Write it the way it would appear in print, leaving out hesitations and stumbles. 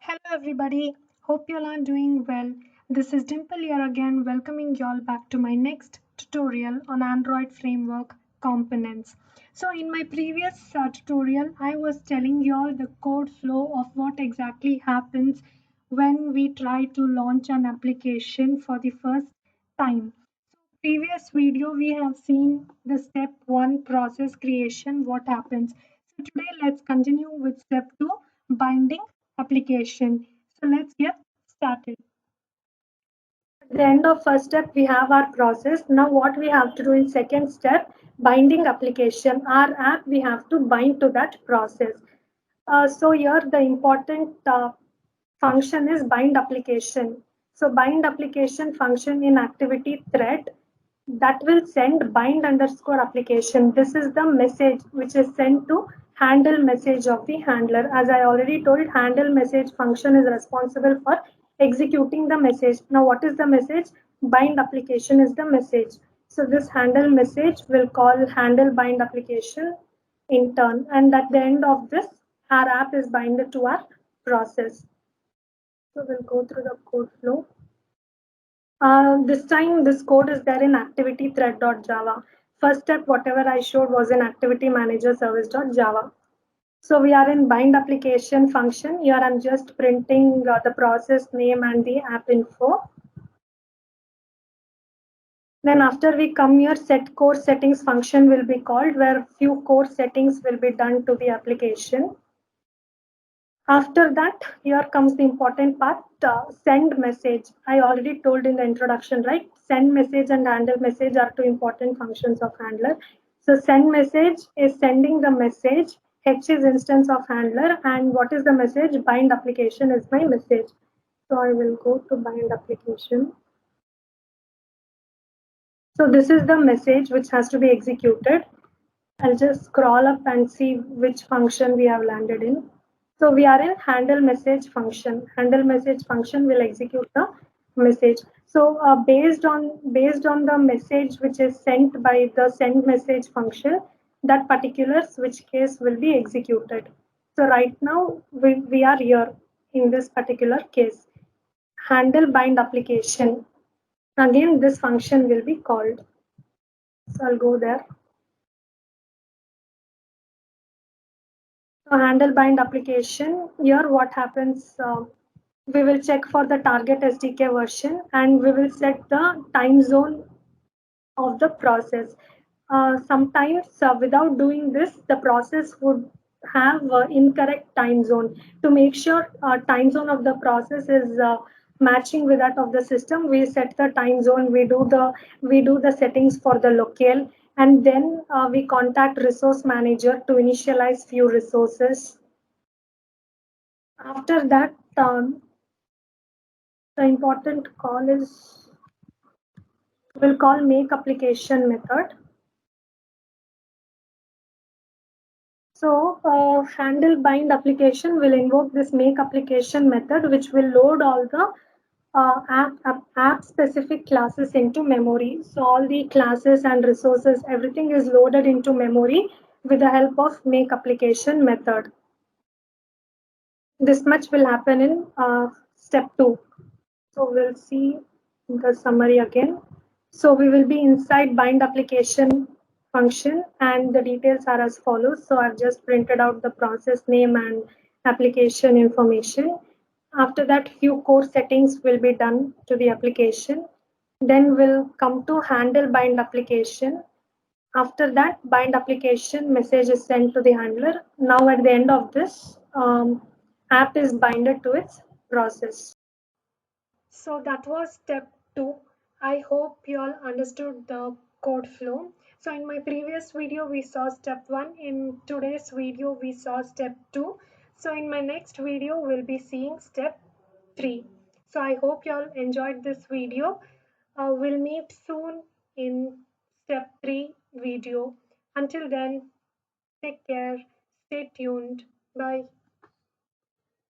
Hello, everybody. Hope you all are doing well. This is Dimple here again, welcoming you all back to my next tutorial on Android Framework components. So, in my previous tutorial, I was telling you all the code flow of what exactly happens when we try to launch an application for the first time. Previous video, we have seen the step one process creation, what happens. So today let's continue with step two, binding application. So let's get started. At the end of first step, we have our process. Now what we have to do in second step, binding application. Our app, we have to bind to that process. So here the important function is bind application. So bind application function in activity thread that will send bind underscore application. This is the message which is sent to handle message of the handler. As I already told, handle message function is responsible for executing the message. Now what is the message? Bind application is the message. So this handle message will call handle bind application in turn, and at the end of this our app is binded to our process. So we'll go through the code flow. This time, this code is there in activity thread.java. First step, whatever I showed was in activity manager service.java. So we are in bind application function. Here I'm just printing the process name and the app info. Then after we come here, set core settings function will be called, where few core settings will be done to the application. After that, here comes the important part, send message. I already told in the introduction, right? Send message and handle message are two important functions of handler. So send message is sending the message. H is instance of handler. And what is the message? Bind application is my message. So I will go to bind application. So this is the message which has to be executed. I'll just scroll up and see which function we have landed in. So we are in handle message function. Handle message function will execute the message. So based on the message which is sent by the send message function, that particular switch case will be executed. So right now we are here in this particular case. Handle bind application. Again, this function will be called. So I'll go there. So handle bind application, here what happens, we will check for the target SDK version and we will set the time zone of the process. Sometimes without doing this, the process would have incorrect time zone. To make sure time zone of the process is matching with that of the system, we set the time zone, we do the settings for the locale, and then we contact resource manager to initialize few resources. After that, the important call is, we'll call make application method. So handle bind application will invoke this make application method, which will load all the app specific classes into memory. So all the classes and resources, everything is loaded into memory with the help of make application method. This much will happen in step two. So we'll see the summary again. So we will be inside bind application function and the details are as follows. So I've just printed out the process name and application information. After that, few core settings will be done to the application. Then we'll come to handle bind application. After that, bind application message is sent to the handler. Now at the end of this, app is binded to its process. So that was step two. I hope you all understood the code flow. So in my previous video, we saw step one. In today's video, we saw step two. So in my next video, we'll be seeing step three. So I hope you all enjoyed this video. We'll meet soon in step three video. Until then, take care, stay tuned. Bye.